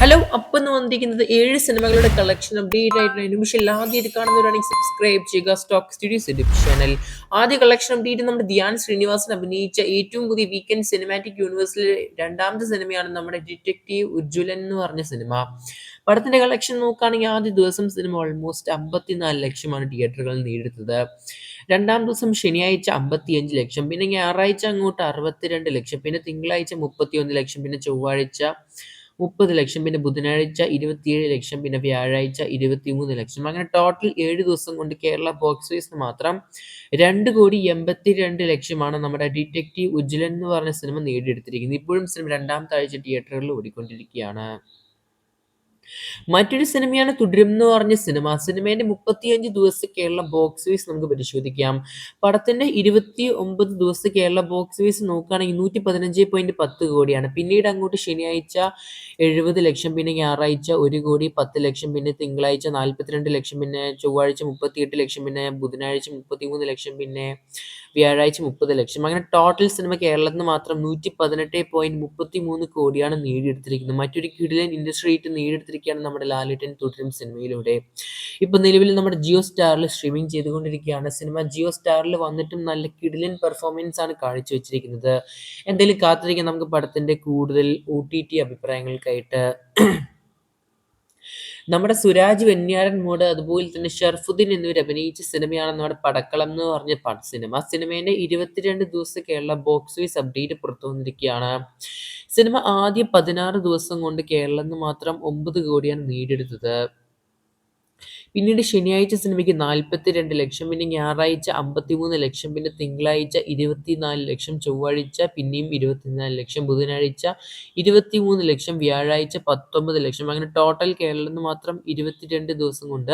Hello അപ്പം എന്ന് വന്നിരിക്കുന്നത് 7 സിനിമകളുടെ കളക്ഷൻ അപ്ഡേറ്റ് ആയിട്ടുള്ള നിമിഷം ആദ്യമായിട്ട് കാണുന്നവരാണെങ്കിൽ സബ്സ്ക്രൈബ് ചെയ്യുക സ്റ്റോക്ക് സ്റ്റുഡിയോസ് യൂട്യൂബ് ചാനൽ. ആദ്യ കളക്ഷൻ അപ്ഡേറ്റ് നമ്മുടെ ധ്യാൻ ശ്രീനിവാസൻ അഭിനയിച്ച ഏറ്റവും പുതിയ വീക്കെൻഡ് സിനിമാറ്റിക് യൂണിവേഴ്സിലെ രണ്ടാമത്തെ സിനിമയാണ് നമ്മുടെ ഡിറ്റക്റ്റീവ് ഉജ്ജ്വലൻ എന്ന് പറഞ്ഞ സിനിമ. പടത്തിന്റെ കളക്ഷൻ നോക്കുകയാണെങ്കിൽ ആദ്യ ദിവസം സിനിമ ഓൾമോസ്റ്റ് 54 ലക്ഷമാണ് തിയേറ്ററുകളിൽ നേടിയെടുത്തത്. രണ്ടാം ദിവസം ശനിയാഴ്ച 55 ലക്ഷം, പിന്നെ ഞായറാഴ്ച അങ്ങോട്ട് 62 ലക്ഷം, പിന്നെ തിങ്കളാഴ്ച 31 ലക്ഷം, പിന്നെ ചൊവ്വാഴ്ച 30 ലക്ഷം, പിന്നെ ബുധനാഴ്ച 27 ലക്ഷം, പിന്നെ വ്യാഴാഴ്ച 23 ലക്ഷം. അങ്ങനെ ടോട്ടൽ 7 ദിവസം കൊണ്ട് കേരള ബോക്സ് ഓഫീസിന് മാത്രം 2,82,00,000മാണ് നമ്മുടെ ഡിറ്റക്റ്റീവ് ഉജ്ജ്വലൻ എന്ന് പറഞ്ഞ സിനിമ നേടിയെടുത്തിരിക്കുന്നത്. ഇപ്പോഴും സിനിമ രണ്ടാമത്തെ ആഴ്ച തിയേറ്ററുകളിൽ ഓടിക്കൊണ്ടിരിക്കുകയാണ്. മറ്റൊരു സിനിമയാണ് തുടരും എന്ന് പറഞ്ഞ സിനിമ. സിനിമേന്റെ 35 ദിവസത്തെ കേരള ബോക്സ് ഓഫീസ് നമുക്ക് പരിശോധിക്കാം. പടത്തിന്റെ 29 ദിവസത്തെ കേരള ബോക്സ് ഓഫീസ് നോക്കുകയാണെങ്കിൽ 115.10 കോടിയാണ്. പിന്നീട് അങ്ങോട്ട് ശനിയാഴ്ച 70 ലക്ഷം, പിന്നെ ഞായറാഴ്ച 1 കോടി 10 ലക്ഷം, പിന്നെ തിങ്കളാഴ്ച 42 ലക്ഷം, പിന്നെ ചൊവ്വാഴ്ച 38 ലക്ഷം, പിന്നെ ബുധനാഴ്ച 33 ലക്ഷം, പിന്നെ വ്യാഴാഴ്ച 30 ലക്ഷം. അങ്ങനെ ടോട്ടൽ സിനിമ കേരളത്തിൽ നിന്ന് മാത്രം 118.33 കോടിയാണ് നേടിയെടുത്തിരിക്കുന്നത്. മറ്റൊരു കിടിലൻ ഇൻഡസ്ട്രി ഹിറ്റ് നേടിയെടുത്തിരിക്കുകയാണ് നമ്മുടെ ലാലേട്ടൻ തുടരും സിനിമയിലൂടെ. ഇപ്പൊ നിലവിൽ നമ്മുടെ ജിയോ സ്റ്റാറിൽ സ്ട്രീമിംഗ് ചെയ്തുകൊണ്ടിരിക്കുകയാണ് സിനിമ. ജിയോ സ്റ്റാറിൽ വന്നിട്ടും നല്ല കിടിലൻ പെർഫോമൻസ് ആണ് കാഴ്ചവെച്ചിരിക്കുന്നത്. എന്തായാലും കാത്തിരിക്കാം നമുക്ക് പടത്തിന്റെ കൂടുതൽ OTT അഭിപ്രായങ്ങൾക്കായിട്ട്. നമ്മുടെ സുരാജ് വെഞ്ഞാറൻമൂട് അതുപോലെ തന്നെ ഷർഫുദ്ദീൻ എന്നിവർ അഭിനയിച്ച സിനിമയാണ് നമ്മുടെ പടക്കളം എന്ന് പറഞ്ഞ സിനിമ. സിനിമേന്റെ 22 ദിവസത്തെ കേരള ബോക്സ് ഓഫീസ് അപ്ഡേറ്റ് പുറത്തു വന്നിരിക്കുകയാണ്. സിനിമ ആദ്യ 16 ദിവസം കൊണ്ട് കേരളത്തിൽ നിന്ന് മാത്രം 9 കോടിയാണ് നേടിയെടുത്തത്. പിന്നീട് ശനിയാഴ്ച സിനിമയ്ക്ക് 42 ലക്ഷം, പിന്നെ ഞായറാഴ്ച 53 ലക്ഷം, പിന്നെ തിങ്കളാഴ്ച 24 ലക്ഷം, ചൊവ്വാഴ്ച പിന്നെയും 24 ലക്ഷം, ബുധനാഴ്ച 23 ലക്ഷം, വ്യാഴാഴ്ച 19 ലക്ഷം. അങ്ങനെ ടോട്ടൽ കേരളത്തിൽ നിന്ന് മാത്രം 22 ദിവസം കൊണ്ട്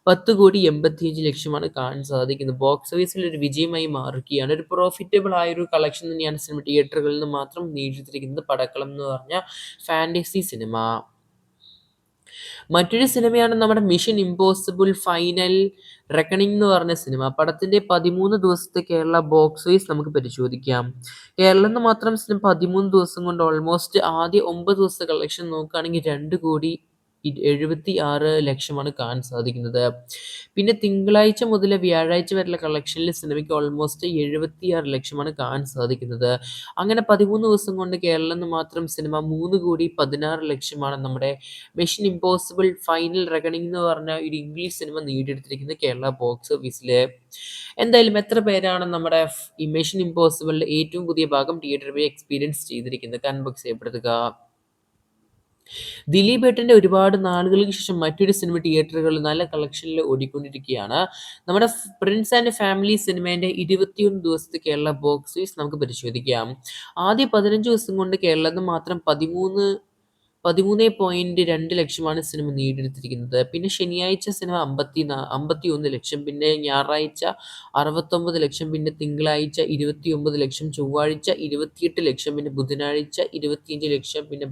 10,85,00,000മാണ് കാണാൻ സാധിക്കുന്നത്. ബോക്സ് ഓഫീസിൽ ഒരു വിജയമായി മാറുകയാണ്. ഒരു പ്രോഫിറ്റബിൾ ആയ ഒരു കളക്ഷൻ തന്നെയാണ് സിനിമ തിയേറ്ററുകളിൽ നിന്ന് മാത്രം നേടിയെടുത്തിരിക്കുന്നത് പടക്കളം എന്ന് പറഞ്ഞ ഫാന്റസി സിനിമ. മറ്റൊരു സിനിമയാണ് നമ്മുടെ മിഷൻ ഇമ്പോസിബിൾ ഫൈനൽ റെക്കണിംഗ് എന്ന് പറഞ്ഞ സിനിമ. പടത്തിന്റെ 13 ദിവസത്തെ കേരള ബോക്സ് ഓഫീസ് നമുക്ക് പരിശോധിക്കാം. കേരളത്തിൽ നിന്ന് മാത്രം സിനിമ 13 ദിവസം കൊണ്ട് ഓൾമോസ്റ്റ് ആദ്യ 9 ദിവസത്തെ കളക്ഷൻ നോക്കുകയാണെങ്കിൽ 2 കോടി 76 ലക്ഷമാണ് കാണാൻ സാധിക്കുന്നത്. പിന്നെ തിങ്കളാഴ്ച മുതൽ വ്യാഴാഴ്ച വരെയുള്ള കളക്ഷനിൽ സിനിമയ്ക്ക് ഓൾമോസ്റ്റ് 76 ലക്ഷമാണ് കാണാൻ സാധിക്കുന്നത്. അങ്ങനെ 13 ദിവസം കൊണ്ട് കേരളത്തിൽ നിന്ന് മാത്രം സിനിമ 3 കോടി 16 ലക്ഷമാണ് നമ്മുടെ മിഷൻ ഇമ്പോസിബിൾ ഫൈനൽ റെക്കണിംഗ് എന്ന് പറഞ്ഞ ഒരു ഇംഗ്ലീഷ് സിനിമ നേടിയെടുത്തിരിക്കുന്നത് കേരള ബോക്സ് ഓഫീസിൽ. എന്തായാലും എത്ര പേരാണ് നമ്മുടെ ഈ മിഷൻ ഇമ്പോസിബിളിന്റെ ഏറ്റവും പുതിയ ഭാഗം തിയേറ്ററിൽ പോയി എക്സ്പീരിയൻസ് ചെയ്തിരിക്കുന്നത്? Comment box ചെയ്യപ്പെടുത്തുക. ദിലീപ് ഏട്ടൻ്റെ ഒരുപാട് നാളുകൾക്ക് ശേഷം മറ്റൊരു സിനിമ തിയേറ്ററുകളിൽ നല്ല കളക്ഷനിൽ ഓടിക്കൊണ്ടിരിക്കുകയാണ്. നമ്മുടെ പ്രിൻസ് ആൻഡ് ഫാമിലി സിനിമേൻ്റെ 21 ദിവസത്തെ കേരള ബോക്സ് ഓഫീസ് നമുക്ക് പരിശോധിക്കാം. ആദ്യ 15 ദിവസം കൊണ്ട് കേരളത്തിൽ മാത്രം 13.2 ലക്ഷമാണ് സിനിമ നേടിയെടുത്തിരിക്കുന്നത്. പിന്നെ ശനിയാഴ്ച സിനിമ 51 ലക്ഷം, പിന്നെ ഞായറാഴ്ച 69 ലക്ഷം, പിന്നെ തിങ്കളാഴ്ച 29 ലക്ഷം, ചൊവ്വാഴ്ച 28 ലക്ഷം, പിന്നെ ബുധനാഴ്ച 25 ലക്ഷം, പിന്നെ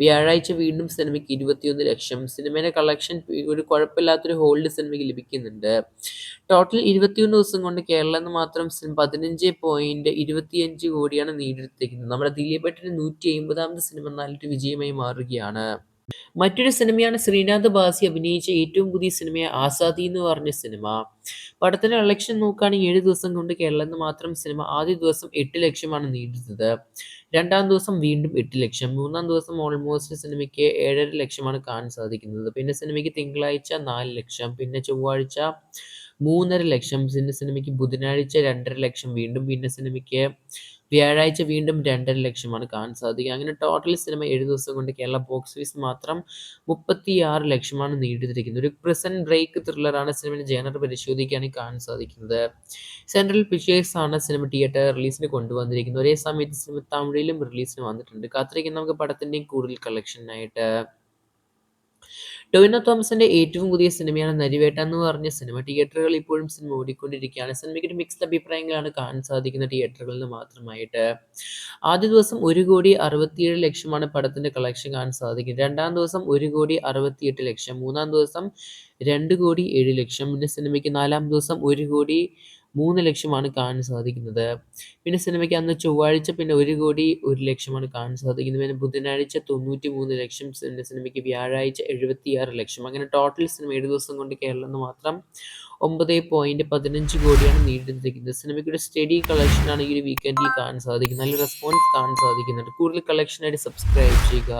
വ്യാഴാഴ്ച വീണ്ടും സിനിമയ്ക്ക് 21 ലക്ഷം. സിനിമയുടെ കളക്ഷൻ ഒരു കുഴപ്പമില്ലാത്തൊരു ഹോൾഡ് സിനിമയ്ക്ക് ലഭിക്കുന്നുണ്ട്. ടോട്ടൽ 21 ദിവസം കൊണ്ട് കേരളത്തിൽ നിന്ന് മാത്രം 15.25 കോടിയാണ് നേടിയെടുത്തിരിക്കുന്നത്. നമ്മുടെ ദിലീപ് ഏട്ടൻ്റെ 150ാമത്തെ സിനിമ നല്ലൊരു വിജയമായി മാറുകയാണ്. മറ്റൊരു സിനിമയാണ് ശ്രീനാഥ് ബാസി അഭിനയിച്ച ഏറ്റവും പുതിയ സിനിമയായ ആസാദി എന്ന് പറഞ്ഞ സിനിമ. പടത്തിന്റെ കളക്ഷൻ നോക്കുകയാണെങ്കിൽ 7 ദിവസം കൊണ്ട് കേരളത്തിൽ നിന്ന് മാത്രം സിനിമ ആദ്യ ദിവസം 8 ലക്ഷമാണ് നേടിയത്. രണ്ടാം ദിവസം വീണ്ടും 8 ലക്ഷം, മൂന്നാം ദിവസം ഓൾമോസ്റ്റ് സിനിമയ്ക്ക് 7.5 ലക്ഷമാണ് കാണാൻ സാധിക്കുന്നത്. പിന്നെ സിനിമയ്ക്ക് തിങ്കളാഴ്ച 4 ലക്ഷം, പിന്നെ ചൊവ്വാഴ്ച 3.5 ലക്ഷം, പിന്നെ സിനിമയ്ക്ക് ബുധനാഴ്ച 2.5 ലക്ഷം, വീണ്ടും പിന്നെ സിനിമയ്ക്ക് വ്യാഴാഴ്ച വീണ്ടും 2.5 ലക്ഷമാണ് കാണാൻ സാധിക്കുക. അങ്ങനെ ടോട്ടൽ സിനിമ 7 ദിവസം കൊണ്ട് കേരള ബോക്സ് ഓഫീസ് മാത്രം 36 ലക്ഷമാണ് നേടിയെടുത്തിരിക്കുന്നത്. ഒരു പ്രിസൺ ബ്രേക്ക് ത്രില്ലറാണ് സിനിമയുടെ ജേണർ പരിശോധിക്കുകയാണെങ്കിൽ കാണാൻ സാധിക്കുന്നത്. സെൻട്രൽ പിക്ചേഴ്സ് ആണ് സിനിമ തിയേറ്റർ റിലീസിന് കൊണ്ടുവന്നിരിക്കുന്നത്. ഒരേ സമയത്ത് സിനിമ തമിഴിലും റിലീസിന് വന്നിട്ടുണ്ട്. കാത്തിരിക്കുന്ന നമുക്ക് പടത്തിൻ്റെയും കൂടുതൽ കളക്ഷനായിട്ട്. ടൊവിനോ തോമസിന്റെ ഏറ്റവും പുതിയ സിനിമയാണ് നരിവേട്ട എന്ന് പറഞ്ഞ സിനിമ. തിയേറ്ററുകളിൽ ഇപ്പോഴും സിനിമ ഓടിക്കൊണ്ടിരിക്കുകയാണ്. സിനിമയ്ക്ക് ഒരു മിക്സ്ഡ് അഭിപ്രായങ്ങളാണ് കാണാൻ സാധിക്കുന്ന തിയേറ്ററുകളിൽ നിന്ന് മാത്രമായിട്ട്. ആദ്യ ദിവസം 1 കോടി 67 ലക്ഷമാണ് പടത്തിന്റെ കളക്ഷൻ കാണാൻ സാധിക്കുന്നത്. രണ്ടാം ദിവസം 1 കോടി 68 ലക്ഷം, മൂന്നാം ദിവസം 2 കോടി 7 ലക്ഷം, പിന്നെ സിനിമയ്ക്ക് നാലാം ദിവസം 1 കോടി 3,00,000 കാണാൻ സാധിക്കുന്നത്. പിന്നെ സിനിമയ്ക്ക് അന്ന് ചൊവ്വാഴ്ച പിന്നെ 1,01,00,000 കാണാൻ സാധിക്കുന്നത്. പിന്നെ ബുധനാഴ്ച 93,00,000, സിനിമയ്ക്ക് വ്യാഴാഴ്ച 76,00,000. അങ്ങനെ ടോട്ടൽ സിനിമ 7 ദിവസം കൊണ്ട് കേരളത്തിൽ നിന്ന് മാത്രം 9.15 കോടിയാണ് നേടിയെടുത്തിരിക്കുന്നത്. സിനിമയ്ക്ക് ഒരു സ്റ്റഡി കളക്ഷനാണ് ഈ ഒരു വീക്കെൻഡിൽ കാണാൻ സാധിക്കുന്നത്. നല്ല റെസ്പോൺസ് കാണാൻ സാധിക്കുന്നുണ്ട്. കൂടുതൽ കളക്ഷനായിട്ട് സബ്സ്ക്രൈബ് ചെയ്യുക.